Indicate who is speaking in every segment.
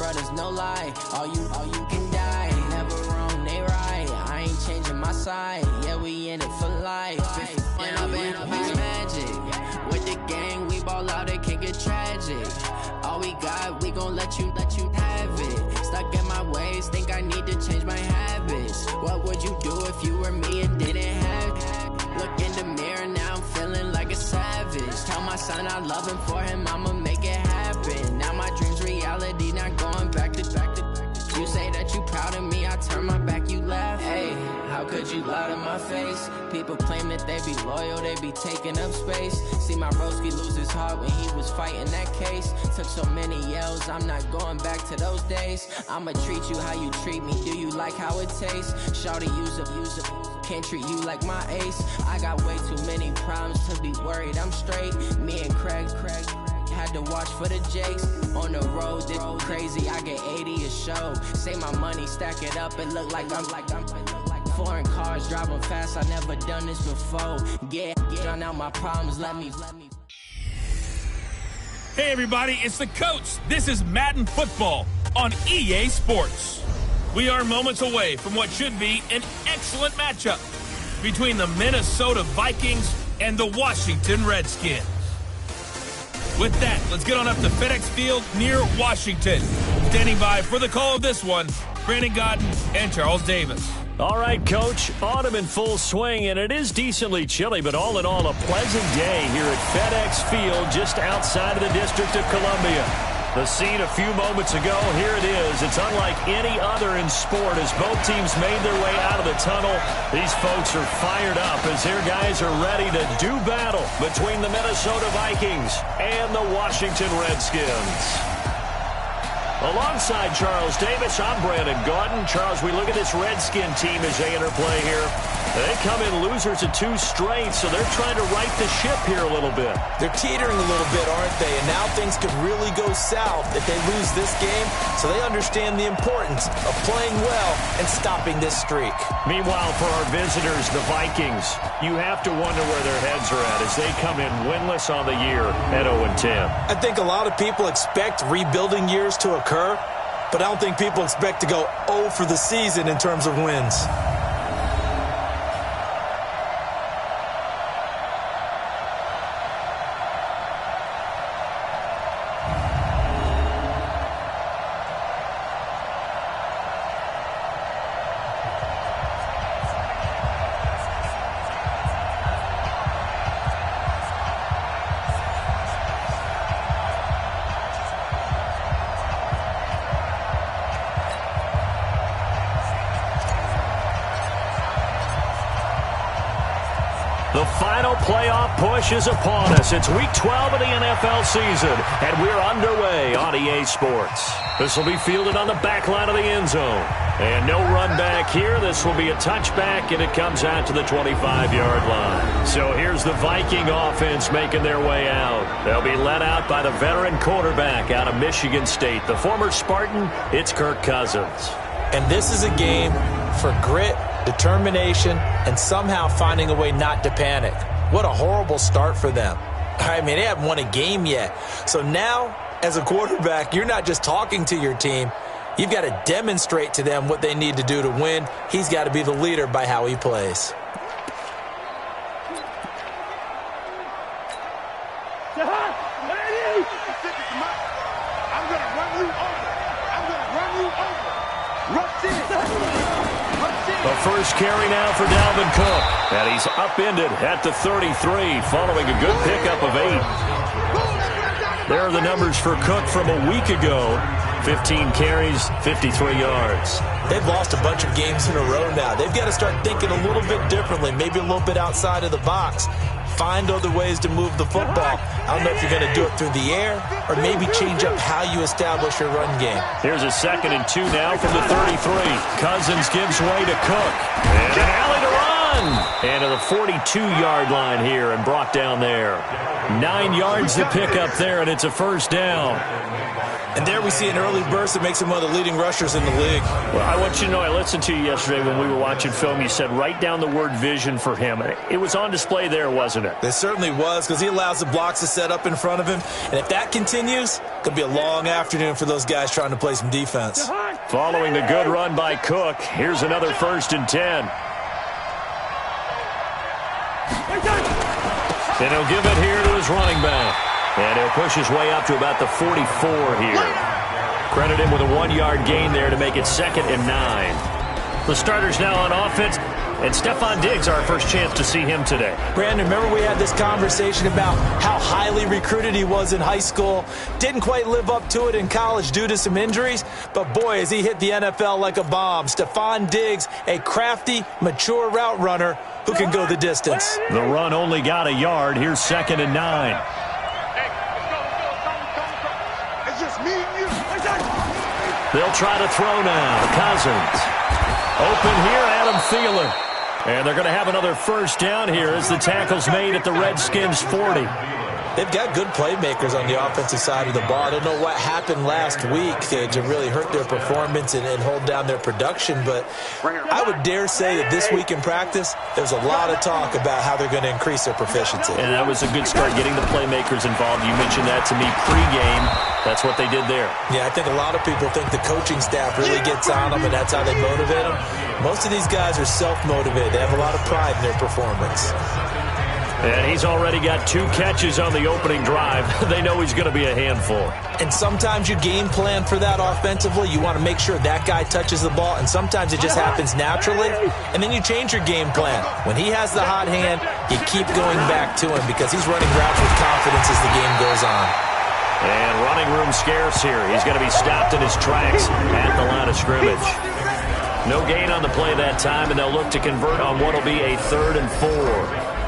Speaker 1: brothers, no lie. All you can die. Never wrong, they right. I ain't changing my side. Yeah, we in it for life. And I've been magic. With the gang, we ball out, it can get tragic. All we got, we gon' let you have it. Stuck in my ways, think I need to change my habits. What would you do if you were me and didn't have it? Look in the mirror, now I'm feeling like a savage. Tell my son I love him, for him I'ma make it happen. Now my dream's reality, not going back to. You say that you proud of me, I turn my back, you laugh. Hey, how could you lie to my face? People claim that they be loyal, they be taking up space. See my broski lose his heart when he was fighting that case. Took so many yells, I'm not going back to those days. I'ma treat you how you treat me, do you like how it tastes? Shawty, use up, can't treat you like my ace. I got way too many problems to be worried, I'm straight. Me and Craig had to watch for the Jakes. On the road, this crazy, I get 80 a show. Say my money, stack it up, it look like I'm foreign cars, driving fast, I never done this before. Get drown out my problems, let me.
Speaker 2: Hey everybody, it's the coach. This is Madden Football on EA Sports. We are moments away from what should be an excellent matchup between the Minnesota Vikings and the Washington Redskins. With that, let's get on up to FedEx Field near Washington. Standing by for the call of this one, Brandon Godden and Charles Davis.
Speaker 3: All right, Coach, autumn in full swing, and it is decently chilly, but all in all, a pleasant day here at FedEx Field just outside of the District of Columbia. The scene a few moments ago, here it is. It's unlike any other in sport as both teams made their way out of the tunnel. These folks are fired up as their guys are ready to do battle between the Minnesota Vikings and the Washington Redskins. Alongside Charles Davis, I'm Brandon Gaudin. Charles, we look at this Redskin team as they interplay here. They come in losers of 2 straight, so they're trying to right the ship here a little bit.
Speaker 4: They're teetering a little bit, aren't they? And now things could really go south if they lose this game, so they understand the importance of playing well and stopping this streak.
Speaker 3: Meanwhile, for our visitors, the Vikings, you have to wonder where their heads are at as they come in winless on the year at 0-10.
Speaker 4: I think a lot of people expect rebuilding years to occur, but I don't think people expect to go 0 for the season in terms of wins.
Speaker 3: The final playoff push is upon us. It's Week 12 of the NFL season, and we're underway on EA Sports. This will be fielded on the back line of the end zone. And no run back here. This will be a touchback, and it comes out to the 25-yard line. So here's the Viking offense making their way out. They'll be led out by the veteran quarterback out of Michigan State. The former Spartan, it's Kirk Cousins.
Speaker 4: And this is a game for grit, determination, and somehow finding a way not to panic. What a horrible start for them. I mean, they haven't won a game yet. So now, as a quarterback, you're not just talking to your team. You've got to demonstrate to them what they need to do to win. He's got to be the leader by how he plays.
Speaker 3: The first carry now for Dalvin Cook. And he's upended at the 33 following a good pickup of 8. There are the numbers for Cook from a week ago. 15 carries, 53 yards.
Speaker 4: They've lost a bunch of games in a row now. They've got to start thinking a little bit differently, maybe a little bit outside of the box. Find other ways to move the football. I don't know if you're going to do it through the air or maybe change up how you establish your run game.
Speaker 3: Here's a 2nd and 2 now from the 33. Cousins gives way to Cook. And an alley to run. And to the 42-yard line here and brought down there. 9 yards to pick up there, and it's a first down.
Speaker 4: And there we see an early burst that makes him one of the leading rushers in the league.
Speaker 3: Well, I want you to know, I listened to you yesterday when we were watching film. You said write down the word vision for him. It was on display there, wasn't it?
Speaker 4: It certainly was, because he allows the blocks to set up in front of him. And if that continues, it could be a long afternoon for those guys trying to play some defense.
Speaker 3: Following the good run by Cook, here's another 1st and 10. And he'll give it here to his running back. And he'll push his way up to about the 44 here. Credit him with a 1-yard gain there to make it 2nd and 9. The starters now on offense, and Stephon Diggs, our first chance to see him today.
Speaker 4: Brandon, remember we had this conversation about how highly recruited he was in high school. Didn't quite live up to it in college due to some injuries. But boy, has he hit the NFL like a bomb. Stephon Diggs, a crafty, mature route runner who can go the distance.
Speaker 3: The run only got a yard. Here's 2nd and 9. They'll try to throw now. Cousins. Open here, Adam Thielen. And they're going to have another first down here as the tackle's made at the Redskins' 40.
Speaker 4: They've got good playmakers on the offensive side of the ball. I don't know what happened last week to really hurt their performance and hold down their production, but I would dare say that this week in practice, there's a lot of talk about how they're going to increase their proficiency.
Speaker 3: And that was a good start, getting the playmakers involved. You mentioned that to me pregame. That's what they did there.
Speaker 4: Yeah, I think a lot of people think the coaching staff really gets on them, and that's how they motivate them. Most of these guys are self-motivated. They have a lot of pride in their performance.
Speaker 3: And he's already got 2 catches on the opening drive. They know he's going to be a handful.
Speaker 4: And sometimes you game plan for that offensively. You want to make sure that guy touches the ball, and sometimes it just happens naturally. And then you change your game plan. When he has the hot hand, you keep going back to him because he's running routes with confidence as the game goes on.
Speaker 3: And running room scarce here. He's going to be stopped in his tracks at the line of scrimmage. No gain on the play that time, and they'll look to convert on what will be a 3rd and 4.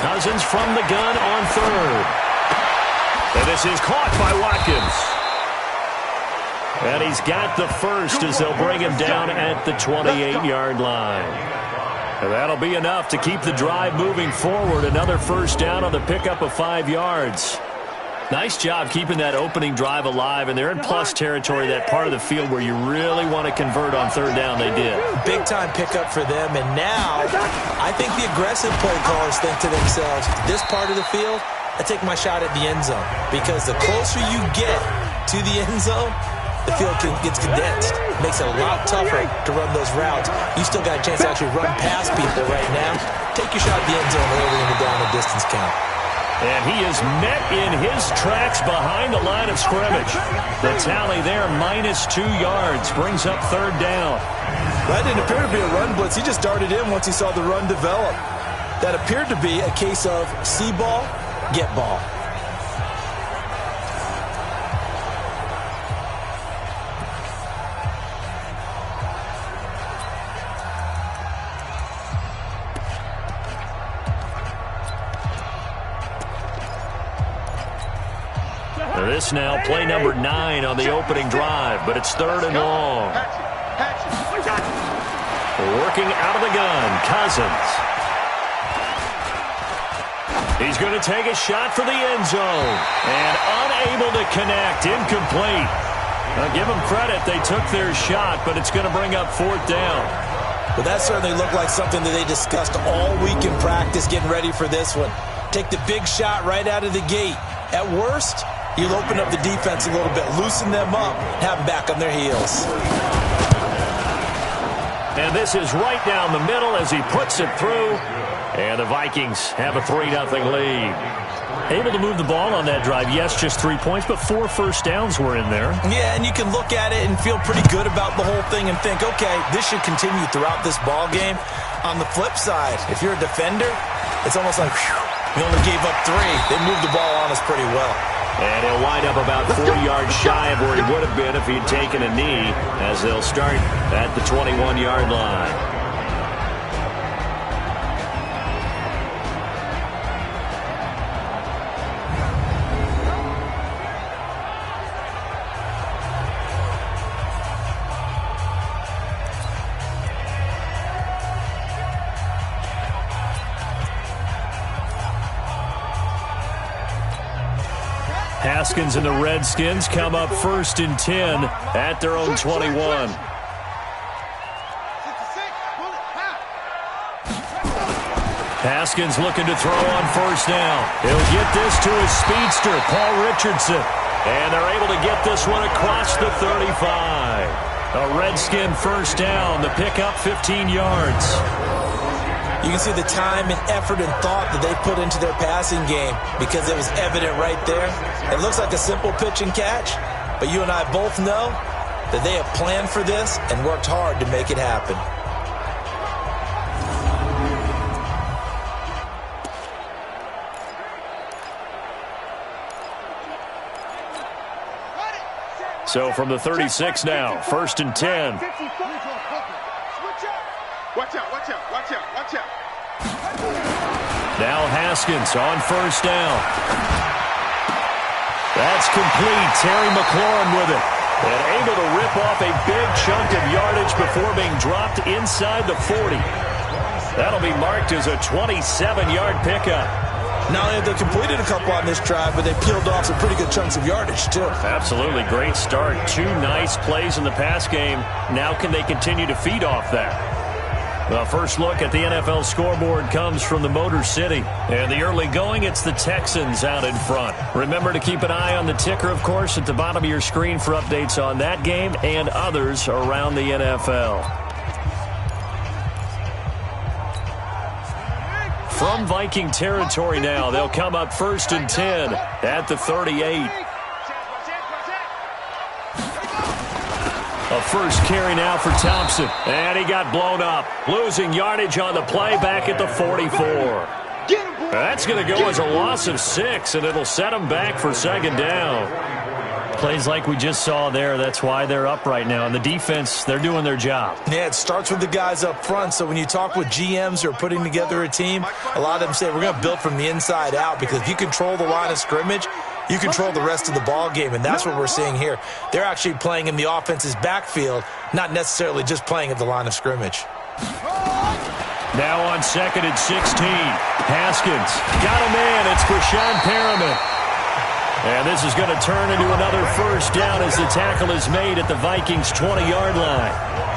Speaker 3: Cousins from the gun on 3rd. And this is caught by Watkins. And he's got the first as they'll bring him down at the 28-yard line. And that'll be enough to keep the drive moving forward. Another first down on the pickup of 5 yards. Nice job keeping that opening drive alive, and they're in plus territory, that part of the field where you really want to convert on 3rd down. They did. Big-time pickup for them, and now I think the aggressive play callers think to themselves, this part of the field, I take my shot at the end zone, because the closer you get to the end zone, the field gets condensed. Makes it a lot tougher to run those routes. You still got a chance to actually run past people right now. Take your shot at the end zone early in the down and distance count. And he is met in his tracks behind the line of scrimmage. The tally there, -2 yards, brings up 3rd down.
Speaker 4: That didn't appear to be a run blitz. He just darted in once he saw the run develop. That appeared to be a case of see ball, get ball.
Speaker 3: This now play number 9 on the opening drive, but it's 3rd and long. Working out of the gun, Cousins. He's going to take a shot for the end zone, and unable to connect, incomplete. Now give them credit, they took their shot, but it's going to bring up 4th down.
Speaker 4: Well, that certainly looked like something that they discussed all week in practice, getting ready for this one. Take the big shot right out of the gate. At worst, you'll open up the defense a little bit, loosen them up, have them back on their heels.
Speaker 3: And this is right down the middle as he puts it through. And the Vikings have a 3-0 lead. Able to move the ball on that drive. Yes, just 3 points, but 4 first downs were in there.
Speaker 4: Yeah, and you can look at it and feel pretty good about the whole thing and think, okay, this should continue throughout this ball game. On the flip side, if you're a defender, it's almost like, whew, we only gave up 3. They moved the ball on us pretty well.
Speaker 3: And he'll wind up about 40 yards shy of where he would have been if he'd taken a knee, as they'll start at the 21-yard line. Haskins and the Redskins come up 1st and 10 at their own 21. Haskins looking to throw on 1st down. He'll get this to his speedster, Paul Richardson. And they're able to get this one across the 35. A Redskin 1st down. The pickup 15 yards.
Speaker 4: You can see the time and effort and thought that they put into their passing game because it was evident right there. It looks like a simple pitch and catch, but you and I both know that they have planned for this and worked hard to make it happen.
Speaker 3: So from the 36 now, 1st and 10.
Speaker 5: Watch out, watch out, watch out, watch out.
Speaker 3: Now Haskins on 1st down. That's complete. Terry McLaurin with it. And able to rip off a big chunk of yardage before being dropped inside the 40. That'll be marked as a 27-yard pickup.
Speaker 4: Not only have they completed a couple on this drive, but they peeled off some pretty good chunks of yardage, too.
Speaker 3: Absolutely great start. 2 nice plays in the pass game. Now can they continue to feed off that? The first look at the NFL scoreboard comes from the Motor City. And the early going, it's the Texans out in front. Remember to keep an eye on the ticker, of course, at the bottom of your screen for updates on that game and others around the NFL. From Viking territory now, they'll come up 1st and 10 at the 38. A first carry now for Thompson. And he got blown up. Losing yardage on the play back at the 44. That's going to go as a loss of 6, and it'll set him back for 2nd down. Plays like we just saw there, that's why they're up right now. And the defense, they're doing their job.
Speaker 4: Yeah, it starts with the guys up front. So when you talk with GMs who are putting together a team, a lot of them say we're going to build from the inside out, because if you control the line of scrimmage, you control the rest of the ball game, and that's what we're seeing here. They're actually playing in the offense's backfield, not necessarily just playing at the line of scrimmage.
Speaker 3: Now on 2nd and 16. Haskins got a man. It's Brashad Perriman. And this is going to turn into another 1st down as the tackle is made at the Vikings' 20-yard line.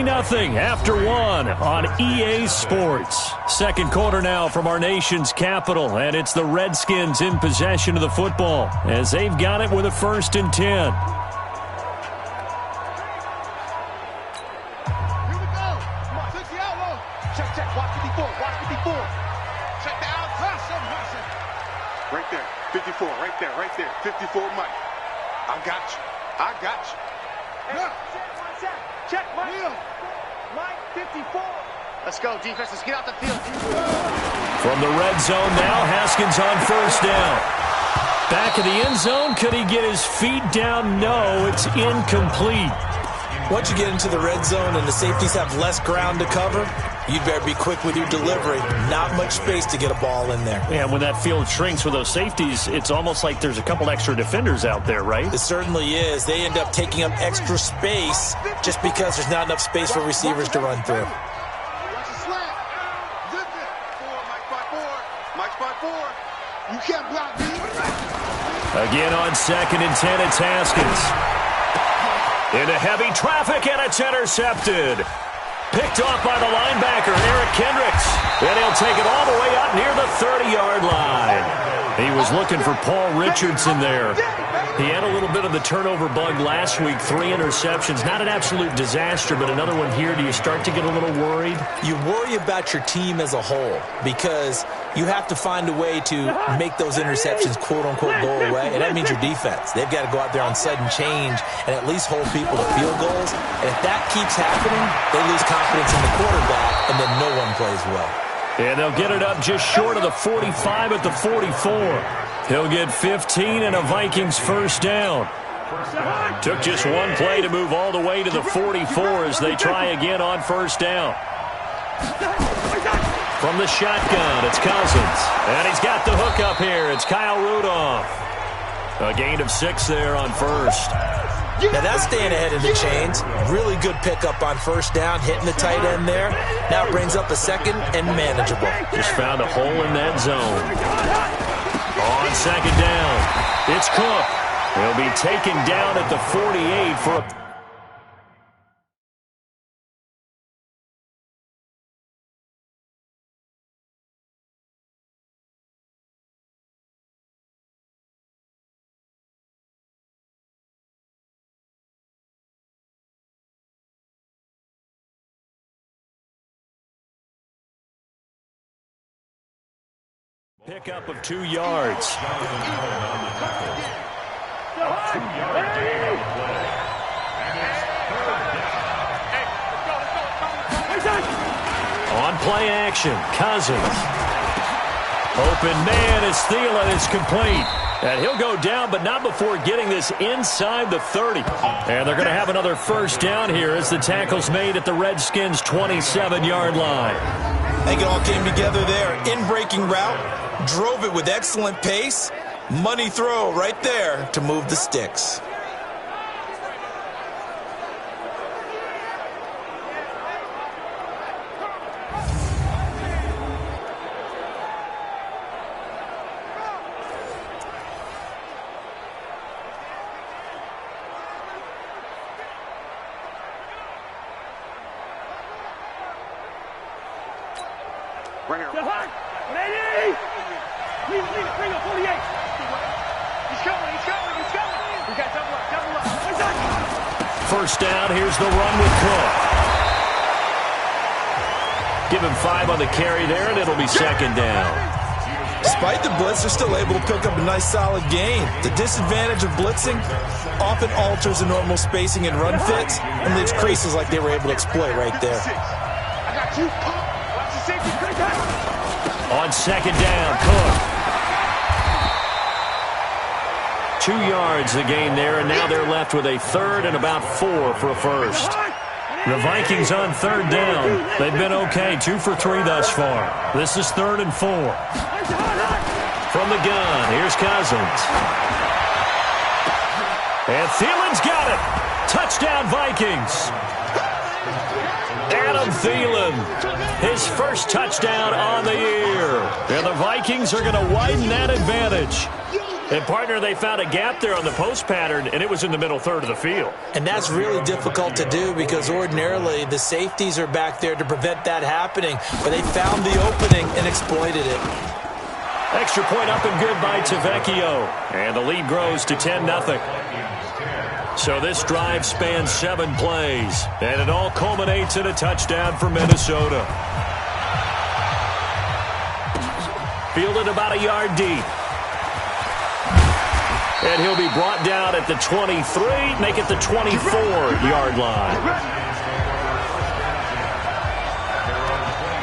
Speaker 3: Nothing after 1 on EA Sports. Second quarter now from our nation's capital, and it's the Redskins in possession of the football as they've got it with a 1st and 10.
Speaker 5: Here we go. Come on, check the outlaw. Check, watch 54, watch 54. Check the outside. Right there, 54, right there. 54, Mike. I got you. Hey, check, Mike. Mike, 54. Let's go, defense. Let's get out the field.
Speaker 3: From the red zone now, Haskins on 1st down. Back of the end zone. Could he get his feet down? No, it's incomplete.
Speaker 4: Once you get into the red zone and the safeties have less ground to cover, you'd better be quick with your delivery. Not much space to get a ball in there.
Speaker 3: Yeah, when that field shrinks with those safeties, it's almost like there's a couple extra defenders out there, right?
Speaker 4: It certainly is. They end up taking up extra space just because there's not enough space for receivers to run through.
Speaker 5: Watch the slant. Zip it. Mike 5-4. You can't block me.
Speaker 3: Again on 2nd and 10, it's Haskins. Into heavy traffic, and it's intercepted. Picked off by the linebacker, Eric Kendricks. And he'll take it all the way up near the 30-yard line. He was looking for Paul Richardson there. He had a little bit of the turnover bug last week, 3 interceptions. Not an absolute disaster, but another one here. Do you start to get a little worried?
Speaker 4: You worry about your team as a whole because you have to find a way to make those interceptions, quote-unquote, go away, and that means your defense. They've got to go out there on sudden change and at least hold people to field goals, and if that keeps happening, they lose confidence in the quarterback, and then no one plays well.
Speaker 3: And they'll get it up just short of the 45 at the 44. He'll get 15 and a Vikings first down. Took just one play to move all the way to the 44 as they try again on first down. From the shotgun, it's Cousins. And he's got the hook up here. It's Kyle Rudolph. A gain of 6 there on first.
Speaker 4: Now that's staying ahead of the chains. Really good pickup on first down, hitting the tight end there. Now brings up a second and manageable.
Speaker 3: Just found a hole in that zone. On second down, it's Cook. He'll be taken down at the 48 for a... Pickup of 2 yards. On play action, Cousins. Open man is Thielen. It's complete. And he'll go down, but not before getting this inside the 30. And they're going to have another first down here as the tackle's made at the Redskins' 27-yard line.
Speaker 4: I think it all came together there. In-breaking route, drove it with excellent pace. Money throw right there to move the sticks.
Speaker 5: Right here.
Speaker 6: Ready? Bring up 48. He's coming. We got double up.
Speaker 3: First down, here's the run with Cook. Give him 5 on the carry there, and it'll be second down.
Speaker 4: Despite the blitz, they're still able to pick up a nice solid gain. The disadvantage of blitzing often alters the normal spacing and run fits and leaves creases like they were able to exploit right there.
Speaker 6: I got you. Watch the safety.
Speaker 3: On second down, Cook. 2 yards the gain there, and now they're left with a third and about 4 for a first. The Vikings on third down. They've been okay, 2 for 3 thus far. This is 3rd and 4. From the gun, here's Cousins. And Thielen's got it. Touchdown, Vikings. Adam Thielen, his first touchdown on the year. And the Vikings are going to widen that advantage. And, partner, they found a gap there on the post pattern, and it was in the middle third of the field.
Speaker 4: And that's really difficult to do because ordinarily the safeties are back there to prevent that happening. But they found the opening and exploited it.
Speaker 3: Extra point up and good by Tavecchio. And the lead grows to 10-0. So this drive spans 7 plays, and it all culminates in a touchdown for Minnesota. Fielded about a yard deep. And he'll be brought down at the 23, make it the 24-yard line.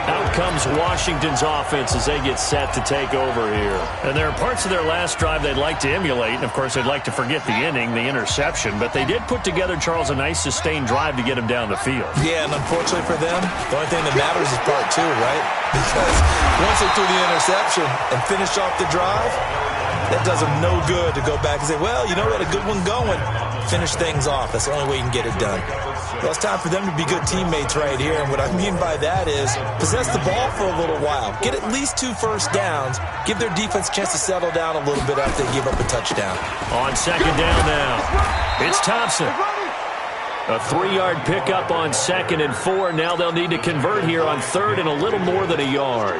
Speaker 3: Out comes Washington's offense as they get set to take over here. And there are parts of their last drive they'd like to emulate. And, of course, they'd like to forget the inning, the interception. But they did put together, Charles, a nice sustained drive to get him down the field.
Speaker 4: Yeah, and unfortunately for them, the only thing that matters is part 2, right? Because once they threw the interception and finished off the drive, that does them no good to go back and say, well, you know what, a good one going. Finish things off. That's the only way you can get it done. Well, it's time for them to be good teammates right here. And what I mean by that is possess the ball for a little while. Get at least 2 first downs. Give their defense a chance to settle down a little bit after they give up a touchdown.
Speaker 3: On second down now, it's Thompson. A 3-yard pickup on 2nd and 4. Now they'll need to convert here on 3rd and a little more than a yard.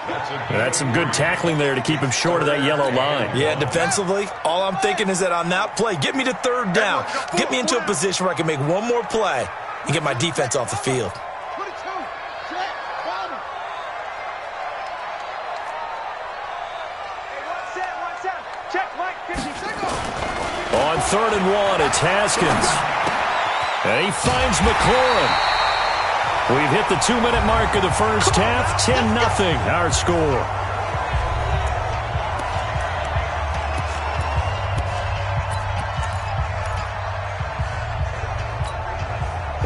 Speaker 3: That's some good tackling there to keep him short of that yellow line.
Speaker 4: Yeah, defensively, all I'm thinking is that on that play, get me to third down. Get me into a position where I can make one more play and get my defense off the field.
Speaker 3: On 3rd and 1, it's Haskins. And he finds McLaurin. We've hit the 2-minute mark of the first half. 10-0, our score.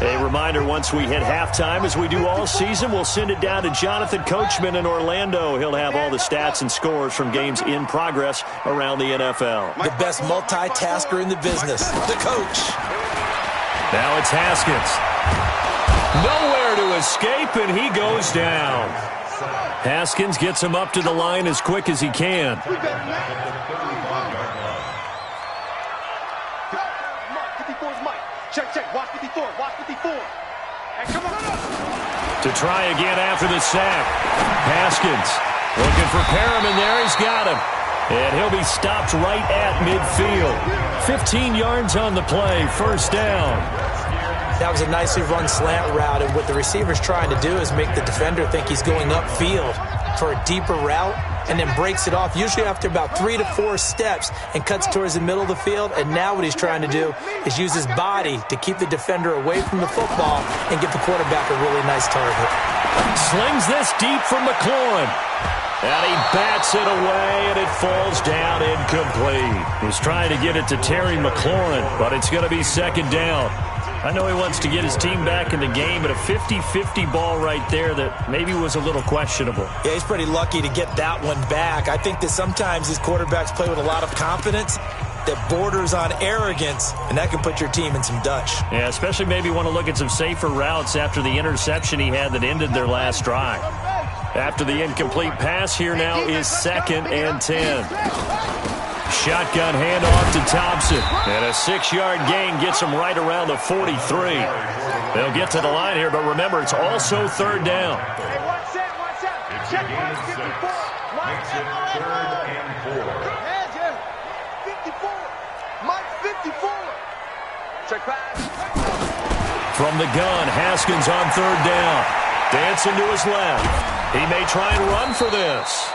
Speaker 3: A reminder, once we hit halftime, as we do all season, we'll send it down to Jonathan Coachman in Orlando. He'll have all the stats and scores from games in progress around the NFL.
Speaker 4: The best multitasker in the business, the coach.
Speaker 3: Now it's Haskins. Nowhere to escape, and he goes down. Haskins gets him up to the line as quick as he can.
Speaker 6: Check, watch 54, watch 54. And come on.
Speaker 3: To try again after the sack. Haskins looking for Perriman there. He's got him. And he'll be stopped right at midfield. 15 yards on the play, first down.
Speaker 4: That was a nicely run slant route, and what the receiver's trying to do is make the defender think he's going upfield for a deeper route, and then breaks it off, usually after about 3 to 4 steps, and cuts towards the middle of the field. And now what he's trying to do is use his body to keep the defender away from the football and get the quarterback a really nice target.
Speaker 3: Slings this deep from McLaurin. And he bats it away, and it falls down incomplete. Was trying to get it to Terry McLaurin, but it's going to be second down. I know he wants to get his team back in the game, but a 50-50 ball right there that maybe was a little questionable.
Speaker 4: Yeah, he's pretty lucky to get that one back. I think that sometimes his quarterbacks play with a lot of confidence that borders on arrogance, and that can put your team in some Dutch.
Speaker 3: Yeah, especially maybe want to look at some safer routes after the interception he had that ended their last drive. After the incomplete pass, here now is 2nd and 10. Shotgun handoff to Thompson. And a 6-yard gain gets him right around the 43. They'll get to the line here, but remember, it's also third down.
Speaker 6: Hey, watch out. Check Mike 54. Watch out.
Speaker 5: 3rd and 4.
Speaker 6: 54. Mike 54. Check pass.
Speaker 3: From the gun, Haskins on 3rd down. Dancing to his left. He may try and run for this.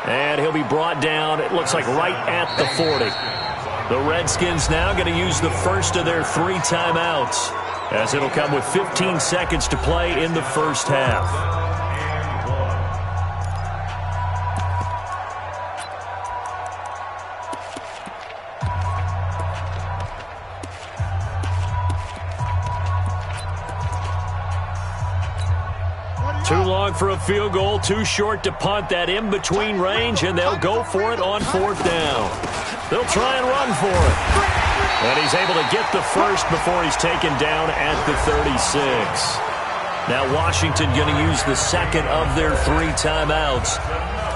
Speaker 3: And he'll be brought down, it looks like right at the 40. The Redskins now going to use the first of their 3 timeouts, as it'll come with 15 seconds to play in the first half. Too long for a field goal, too short to punt. That in-between range, and they'll go for it on 4th down. They'll try and run for it. And he's able to get the first before he's taken down at the 36. Now Washington going to use the second of their 3 timeouts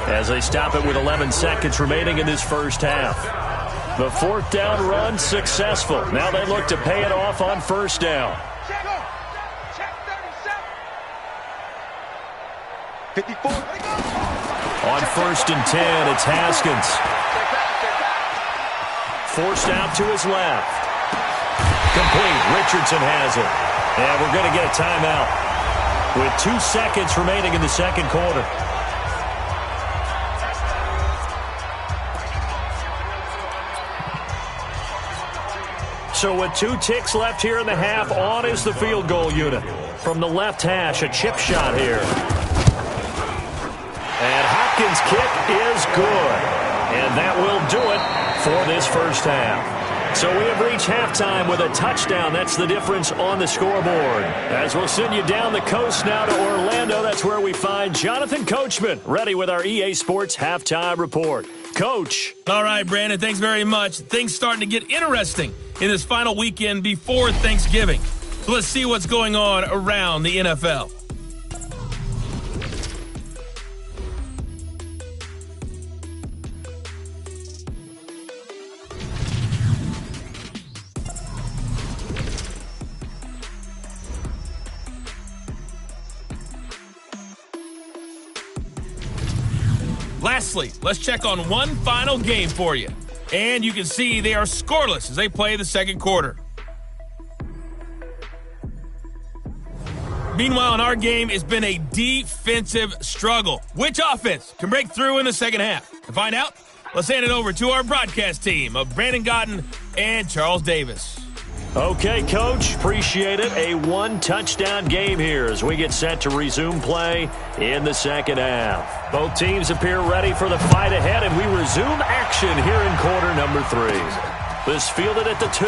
Speaker 3: as they stop it with 11 seconds remaining in this first half. The 4th down run successful. Now they look to pay it off on 1st down.
Speaker 6: 54.
Speaker 3: On 1st and 10, it's Haskins. Forced out to his left. Complete. Richardson has it. And we're going to get a timeout with 2 seconds remaining in the second quarter. So with 2 ticks left here in the half, on is the field goal unit. From the left hash, a chip shot here. And Hopkins' kick is good. And that will do it for this first half. So we have reached halftime with a touchdown. That's the difference on the scoreboard. As we'll send you down the coast now to Orlando, that's where we find Jonathan Coachman, ready with our EA Sports Halftime Report. Coach.
Speaker 2: All right, Brandon, thanks very much. Things starting to get interesting in this final weekend before Thanksgiving. So let's see what's going on around the NFL. Lastly, let's check on one final game for you. And you can see they are scoreless as they play the second quarter. Meanwhile, in our game, it's been a defensive struggle. Which offense can break through in the second half? To find out, let's hand it over to our broadcast team of Brandon Gotten and Charles Davis.
Speaker 3: Okay, Coach, appreciate it. A one-touchdown game here as we get set to resume play in the second half. Both teams appear ready for the fight ahead, and we resume action here in quarter number 3. This fielded at the 2.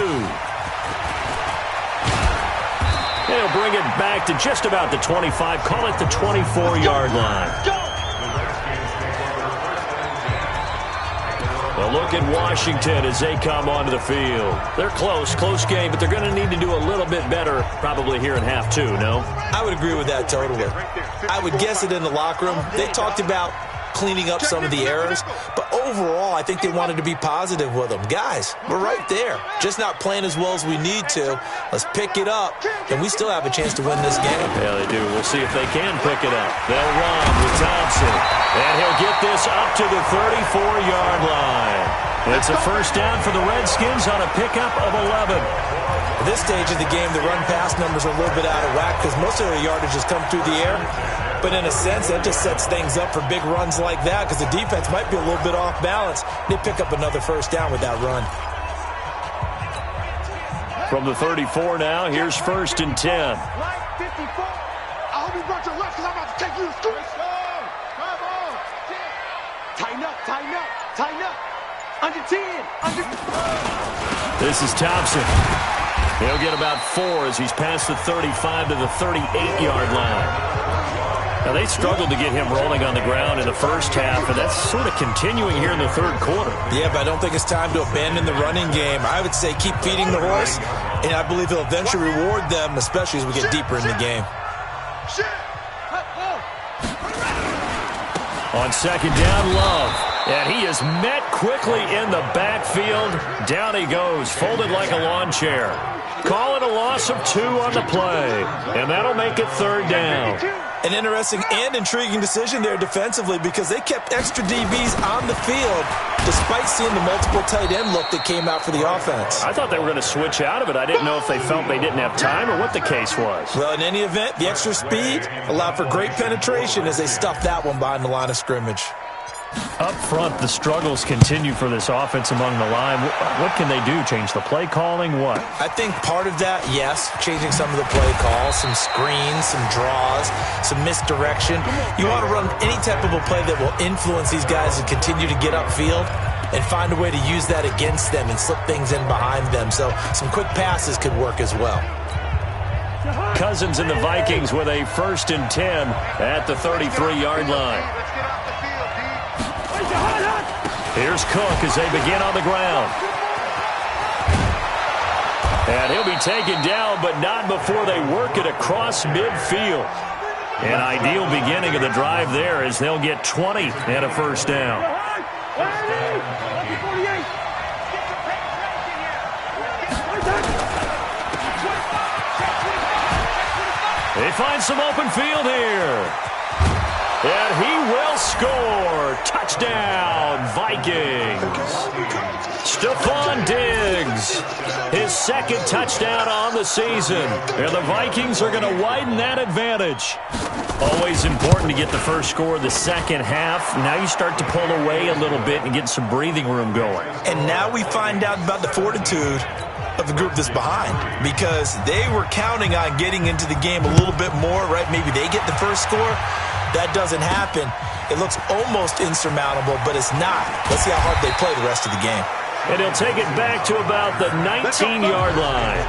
Speaker 3: They'll bring it back to just about the 25, call it the 24-yard line. A look at Washington as they come onto the field. They're close game, but they're going to need to do a little bit better probably here in half 2, no?
Speaker 4: I would agree with that totally. I would guess it in the locker room. They talked about cleaning up some of the errors, but overall, I think they wanted to be positive with them. Guys, we're right there. Just not playing as well as we need to. Let's pick it up, and we still have a chance to win this game.
Speaker 3: Yeah, they do. We'll see if they can pick it up. They'll run with Thompson, and he'll get this up to the 34-yard line. It's a first down for the Redskins on a pickup of 11.
Speaker 4: At this stage of the game, the run-pass numbers are a little bit out of whack because most of their yardage has come through the air. But in a sense, that just sets things up for big runs like that because the defense might be a little bit off balance. They pick up another first down with that run.
Speaker 3: From the 34 now, here's 1st and 10.
Speaker 5: I hope you brought your left because I'm about to take you to school. Come on. Tighten up, tighten up, tighten up. Under 10, under.
Speaker 3: This is Thompson. He'll get about 4 as he's past the 35 to the 38-yard line. Now, they struggled to get him rolling on the ground in the first half, and that's sort of continuing here in the third quarter.
Speaker 4: Yeah, but I don't think it's time to abandon the running game. I would say keep feeding the horse, and I believe he'll eventually reward them, especially as we get deeper in the game.
Speaker 3: On second down, Love. And he is met quickly in the backfield. Down he goes, folded like a lawn chair. Call it a loss of 2 on the play, and that'll make it third down.
Speaker 4: An interesting and intriguing decision there defensively because they kept extra DBs on the field despite seeing the multiple tight end look that came out for the offense.
Speaker 3: I thought they were going to switch out of it. I didn't know if they felt they didn't have time or what the case was.
Speaker 4: Well, in any event, the extra speed allowed for great penetration as they stuffed that one behind the line of scrimmage.
Speaker 3: Up front, the struggles continue for this offense among the line. What can they do? Change the play calling? What?
Speaker 4: I think part of that, yes, changing some of the play calls, some screens, some draws, some misdirection. You want to run any type of a play that will influence these guys and continue to get upfield and find a way to use that against them and slip things in behind them. So some quick passes could work as well.
Speaker 3: Cousins and the Vikings with a 1st and 10 at the 33-yard line. Here's Cook as they begin on the ground. And he'll be taken down, but not before they work it across midfield. An ideal beginning of the drive there as they'll get 20 and a first down. They find some open field here. And he will score. Touchdown, Vikings. Stephon Diggs, his 2nd touchdown on the season. And the Vikings are going to widen that advantage. Always important to get the first score of the second half. Now you start to pull away a little bit and get some breathing room going.
Speaker 4: And now we find out about the fortitude of the group that's behind because they were counting on getting into the game a little bit more, right? Maybe they get the first score. That doesn't happen. It looks almost insurmountable, but it's not. Let's see how hard they play the rest of the game.
Speaker 3: And he'll take it back to about the 19-yard line.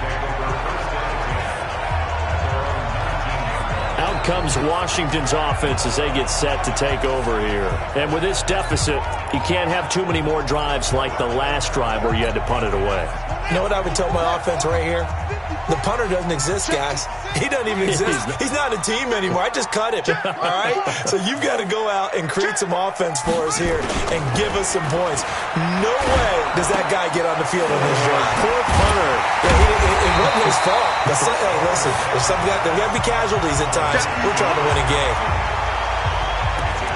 Speaker 3: Out comes Washington's offense as they get set to take over here. And with this deficit, you can't have too many more drives like the last drive where you had to punt it away.
Speaker 4: You know what I would tell my offense right here? The punter doesn't exist, guys. He doesn't even exist. He's not a team anymore. I just cut him, all right? So you've got to go out and create some offense for us here and give us some points. No way does that guy get on the field on this drive.
Speaker 3: Poor punter.
Speaker 4: It wasn't his fault. Hey, listen, there's got to be casualties at times. We're trying to win a game.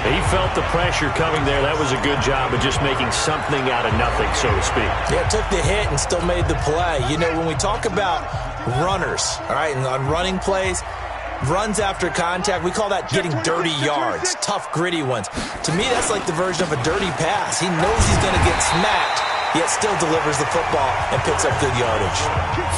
Speaker 3: He felt the pressure coming there. That was a good job of just making something out of nothing, so to speak.
Speaker 4: Yeah, took the hit and still made the play. You know, when we talk about runners, all right, and on running plays, runs after contact, we call that getting dirty yards, tough, gritty ones. To me, that's like the version of a dirty pass. He knows he's going to get smacked, yet still delivers the football and picks up good yardage.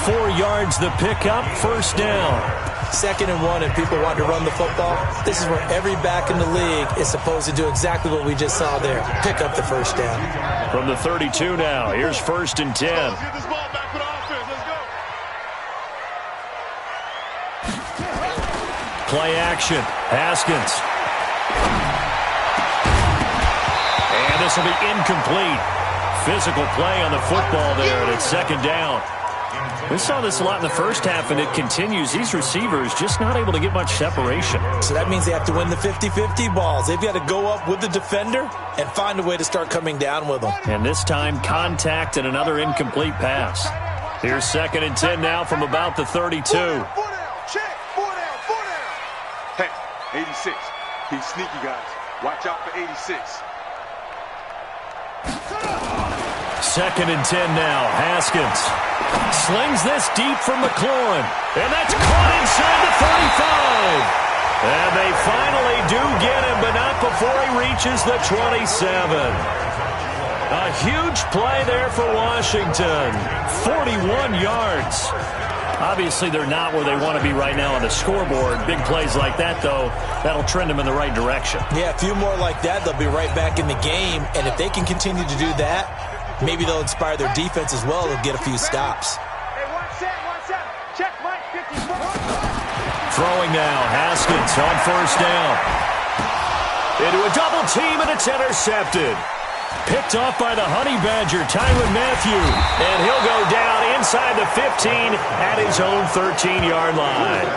Speaker 3: 4 yards the pickup, first down.
Speaker 4: 2nd and 1, and people want to run the football. This is where every back in the league is supposed to do exactly what we just saw there. Pick up the first down.
Speaker 3: From the 32 now, here's 1st and 10.
Speaker 5: Get this ball back for the offense. Let's go.
Speaker 3: Play action, Haskins. And this will be incomplete. Physical play on the football there, and it's 2nd down. We saw this a lot in the first half, and it continues. These receivers just not able to get much separation.
Speaker 4: So that means they have to win the 50-50 balls. They've got to go up with the defender and find a way to start coming down with them.
Speaker 3: And this time, contact and another incomplete pass. Here's 2nd and 10 now from about the 32.
Speaker 5: 4 down, check, 4 down, 4 down. Hey, 86. He's sneaky, guys. Watch out for 86.
Speaker 3: 2nd and 10 now, Haskins. Slings this deep from McLaurin. And that's caught inside the 35. And they finally do get him, but not before he reaches the 27. A huge play there for Washington. 41 yards. Obviously, they're not where they want to be right now on the scoreboard. Big plays like that, though, that'll trend them in the right direction.
Speaker 4: Yeah, a few more like that, they'll be right back in the game. And if they can continue to do that, maybe they'll inspire their defense as well and get a few stops.
Speaker 6: Hey, 1-7. Check Mike 54.
Speaker 3: Throwing now, Haskins on 1st down. Into a double team, and it's intercepted. Picked off by the Honey Badger, Tyrann Mathieu. And he'll go down inside the 15 at his own 13-yard line.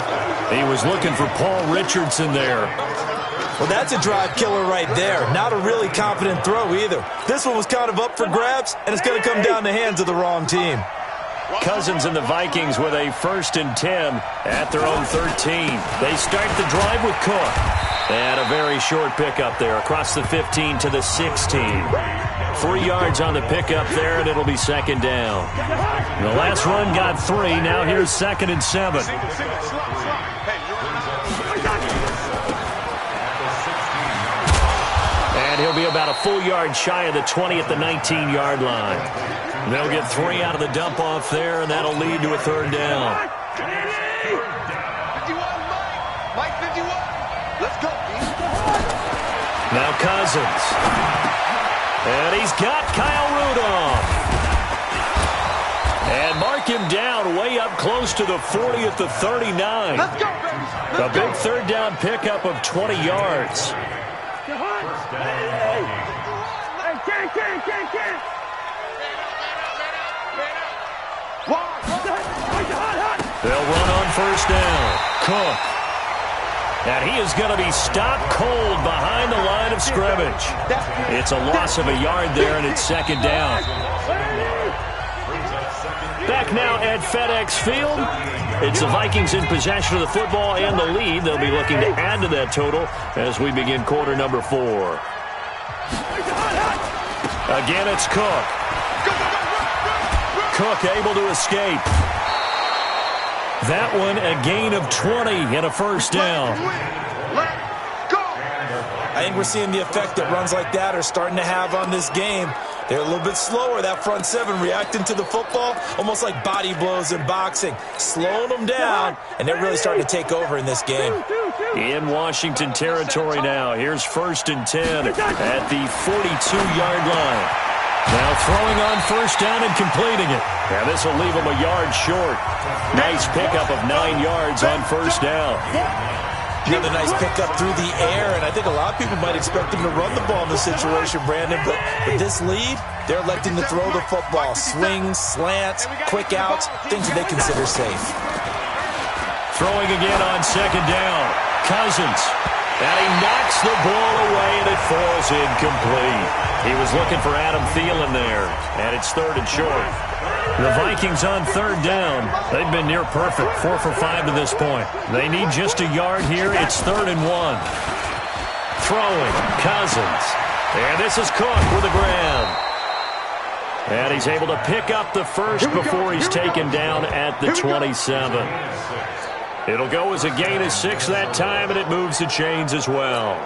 Speaker 3: He was looking for Paul Richardson there.
Speaker 4: Well, that's a drive killer right there. Not a really confident throw either. This one was kind of up for grabs, and it's going to come down the hands of the wrong team.
Speaker 3: Cousins and the Vikings with a 1st and 10 at their own 13. They start the drive with Cook. And a very short pickup there across the 15 to the 16. 3 yards on the pickup there, and it'll be 2nd down. The last run got 3. Now here's 2nd and 7. And he'll be about a full yard shy of the 20 at the 19-yard line. They'll get 3 out of the dump off there, and that'll lead to a 3rd down.
Speaker 5: 51, Mike 51. Let's go,
Speaker 3: Now Cousins. And he's got Kyle Rudolph. And mark him down way up close to the 40 at the 39.
Speaker 6: Let's go, baby.
Speaker 3: A big 3rd down pickup of 20 yards. They'll run on 1st down. Cook. And he is going to be stopped cold behind the line of scrimmage. It's a loss of a yard there, and it's 2nd down. Back now at FedEx Field. It's the Vikings in possession of the football and the lead. They'll be looking to add to that total as we begin quarter number 4. Again, it's Cook. Cook able to escape. That one a gain of 20 and a 1st down.
Speaker 4: I think we're seeing the effect that runs like that are starting to have on this game. They're a little bit slower, that front 7 reacting to the football, almost like body blows in boxing, slowing them down, and they're really starting to take over in this game.
Speaker 3: In Washington territory now, here's 1st and 10 at the 42-yard line. Now throwing on 1st down and completing it. Now this will leave him a yard short. Nice pickup of 9 yards on 1st down.
Speaker 4: Another nice pickup through the air, and I think a lot of people might expect them to run the ball in this situation, Brandon, but with this lead, they're electing to throw the football. Swings, slants, quick outs, things that they consider safe.
Speaker 3: Throwing again on 2nd down. Cousins. And he knocks the ball away, and it falls incomplete. He was looking for Adam Thielen there, and it's 3rd and short. The Vikings on 3rd down. They've been near perfect, 4 for 5 to this point. They need just a yard here. It's 3rd and 1. throwing. Cousins. And this is Cook with a grab. And he's able to pick up the first before he's taken down at the 27. It'll go as a gain of 6 that time, and it moves the chains as well.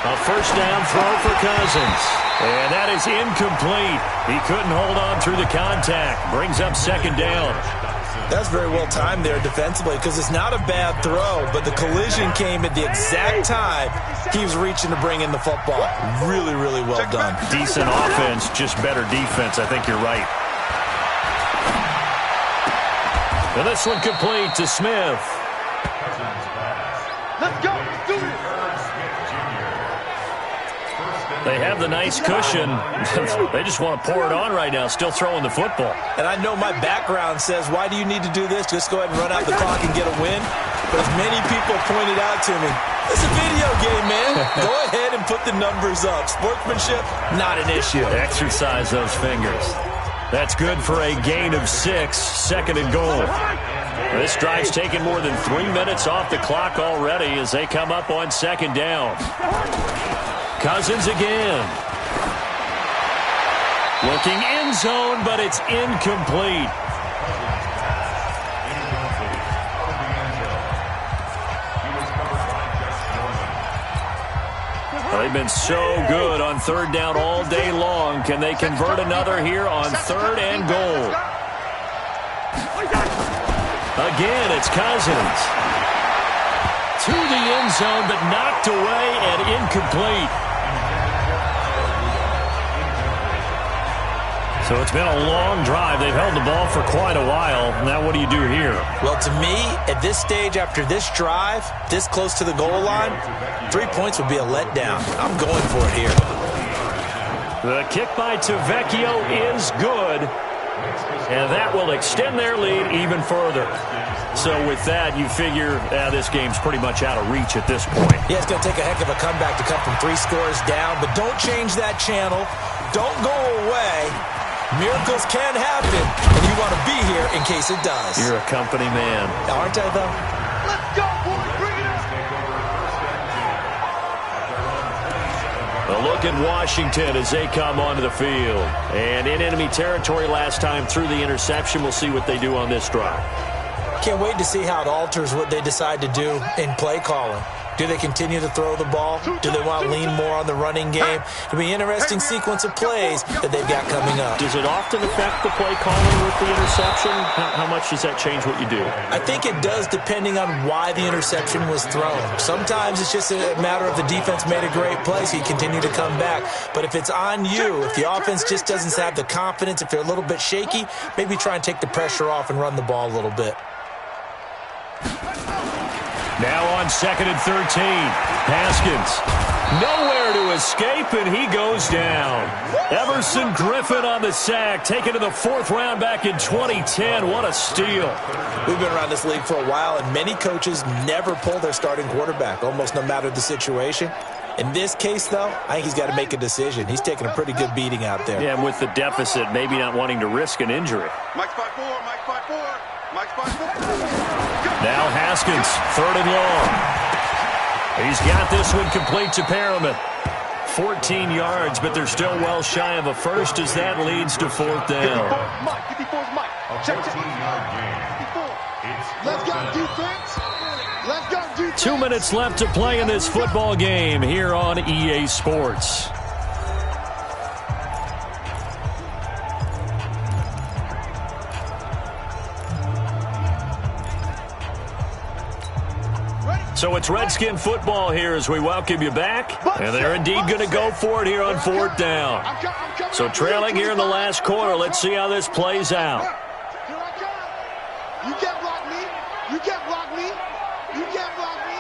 Speaker 3: A first down throw for Cousins. And that is incomplete. He couldn't hold on through the contact. Brings up second down.
Speaker 4: That's very well timed there defensively because it's not a bad throw, but the collision came at the exact time he was reaching to bring in the football. Really, really well done.
Speaker 3: Decent offense, just better defense. I think you're right. And this one complete to Smith.
Speaker 6: Let's go. Let's do this.
Speaker 3: They have the nice cushion. They just want to pour it on right now, still throwing the football.
Speaker 4: And I know my background says, why do you need to do this? Just go ahead and run out the clock and get a win. But as many people pointed out to me, it's a video game, man. Go ahead and put the numbers up. Sportsmanship, not an issue.
Speaker 3: Exercise those fingers. That's good for a gain of 6, second and goal. This drive's taken more than 3 minutes off the clock already as they come up on second down. Cousins again. Looking end zone, but it's incomplete. They've been so good on third down all day long. Can they convert another here on third and goal? Again, it's Cousins. To the end zone, but knocked away and incomplete. So it's been a long drive. They've held the ball for quite a while. Now what do you do here?
Speaker 4: Well, to me, at this stage, after this drive, this close to the goal line, 3 points would be a letdown. I'm going for it here.
Speaker 3: The kick by Tavecchio is good. And that will extend their lead even further. So with that, you figure this game's pretty much out of reach at this point.
Speaker 4: Yeah, it's going to take a heck of a comeback to come from 3 scores down. But don't change that channel. Don't go away. Miracles can happen, and you want to be here in case it does.
Speaker 3: You're a company man.
Speaker 4: Aren't I, though?
Speaker 6: Let's go, boys. Bring it up.
Speaker 3: A look at Washington as they come onto the field. And in enemy territory last time through the interception. We'll see what they do on this drive.
Speaker 4: Can't wait to see how it alters what they decide to do in play calling. Do they continue to throw the ball? Do they want to lean more on the running game? It'll be an interesting sequence of plays that they've got coming up.
Speaker 3: Does it often affect the play calling with the interception? How much does that change what you do?
Speaker 4: I think it does depending on why the interception was thrown. Sometimes it's just a matter of the defense made a great play, so you continue to come back. But if it's on you, if the offense just doesn't have the confidence, if they're a little bit shaky, maybe try and take the pressure off and run the ball a little bit.
Speaker 3: Now on 2nd and 13. Haskins. Nowhere to escape, and he goes down. Everson Griffin on the sack, taken to the 4th round back in 2010. What a steal.
Speaker 4: We've been around this league for a while, and many coaches never pull their starting quarterback, almost no matter the situation. In this case, though, I think he's got to make a decision. He's taking a pretty good beating out there.
Speaker 3: Yeah, and with the deficit, maybe not wanting to risk an injury.
Speaker 5: Mike's by 4, Mike's by 4, Mike's by 4.
Speaker 3: Now Haskins, 3rd and long. He's got this one complete to Perriman. 14 yards, but they're still well shy of a first as that leads to 4th down.
Speaker 5: 54's Mike. Check. 54. Let's go defense. Let's go defense.
Speaker 3: 2 minutes left to play in this football game here on EA Sports. So it's Redskin football here as we welcome you back. And they're indeed going to go for it here on 4th down. So trailing here in the last quarter. Let's see how this plays out.
Speaker 5: You can't block me. You can't block me. You can't block me.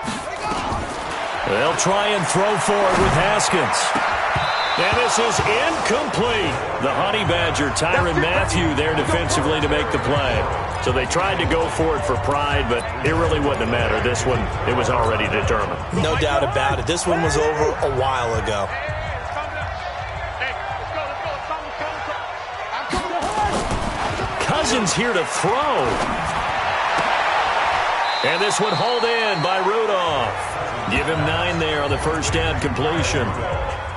Speaker 3: They'll try and throw for it with Haskins. And this is incomplete. The Honey Badger, Tyrann Mathieu, there defensively to make the play. So they tried to go for it for pride, but it really wouldn't have mattered. This one, it was already determined.
Speaker 4: No doubt about it. This one was over a while ago.
Speaker 3: Cousins here to throw. And this one hauled in by Rudolph. Give him 9 there on the first down completion.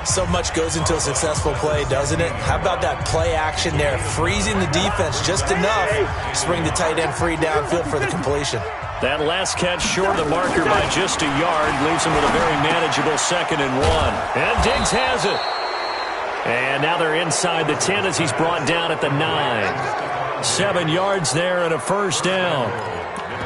Speaker 4: So much goes into a successful play, doesn't it? How about that play action there, freezing the defense just enough to bring the tight end free downfield for the completion.
Speaker 3: That last catch short of the marker by just a yard leaves him with a very manageable 2nd and 1. And Diggs has it. And now they're inside the 10 as he's brought down at the 9. 7 yards there and a first down.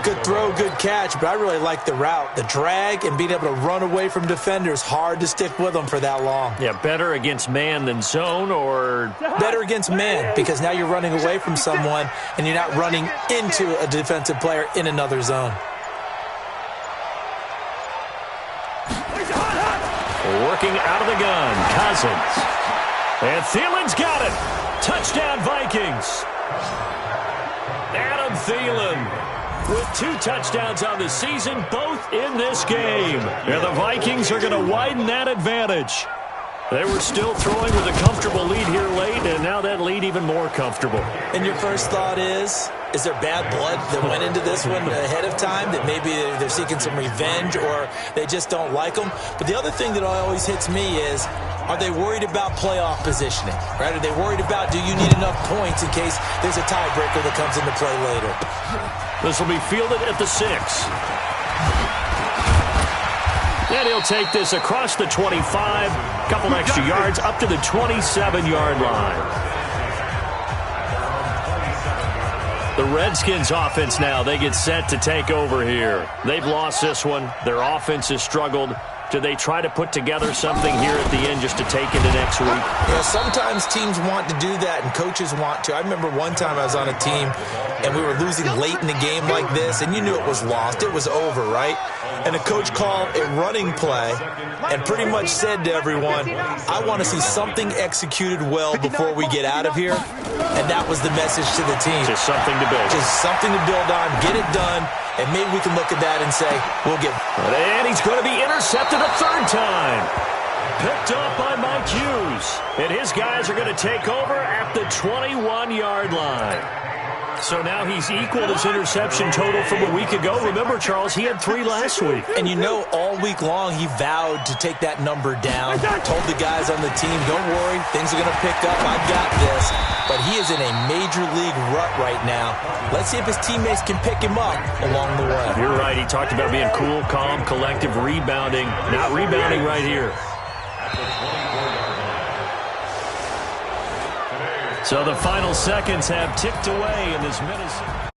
Speaker 4: Good throw, good catch, but I really like the route. The drag and being able to run away from defenders, hard to stick with them for that long.
Speaker 3: Yeah, better against man than zone, or?
Speaker 4: Better against man, because now you're running away from someone and you're not running into a defensive player in another zone.
Speaker 3: Working out of the gun, Cousins. And Thielen's got it. Touchdown, Vikings. Adam Thielen with 2 touchdowns on the season, both in this game. And the Vikings are going to widen that advantage. They were still throwing with a comfortable lead here late, and now that lead even more comfortable.
Speaker 4: And your first thought is there bad blood that went into this one ahead of time, that maybe they're seeking some revenge or they just don't like them? But the other thing that always hits me is, are they worried about playoff positioning, right? Are they worried about, do you need enough points in case there's a tiebreaker that comes into play later?
Speaker 3: This will be fielded at the 6. And he'll take this across the 25, couple extra yards, up to the 27-yard line. The Redskins offense now, they get set to take over here. They've lost this one. Their offense has struggled. Do they try to put together something here at the end just to take into next week?
Speaker 4: Yeah, sometimes teams want to do that and coaches want to. I remember one time I was on a team and we were losing late in the game like this, and you knew it was lost. It was over, right? And the coach called a running play and pretty much said to everyone, I want to see something executed well before we get out of here. And that was the message to the team.
Speaker 3: Just something to build.
Speaker 4: Just something to build on, get it done, and maybe we can look at that and say, we'll get...
Speaker 3: And he's going to be intercepted a 3rd time. Picked up by Mike Hughes. And his guys are going to take over at the 21-yard line. So now he's equaled his interception total from a week ago. Remember, Charles, he had 3 last week.
Speaker 4: And you know, all week long he vowed to take that number down. Told the guys on the team, don't worry, things are going to pick up. I've got this. But he is in a major league rut right now. Let's see if his teammates can pick him up along the way.
Speaker 3: You're right. He talked about being cool, calm, collective, rebounding. Not rebounding right here. So the final seconds have ticked away in this Minnesota.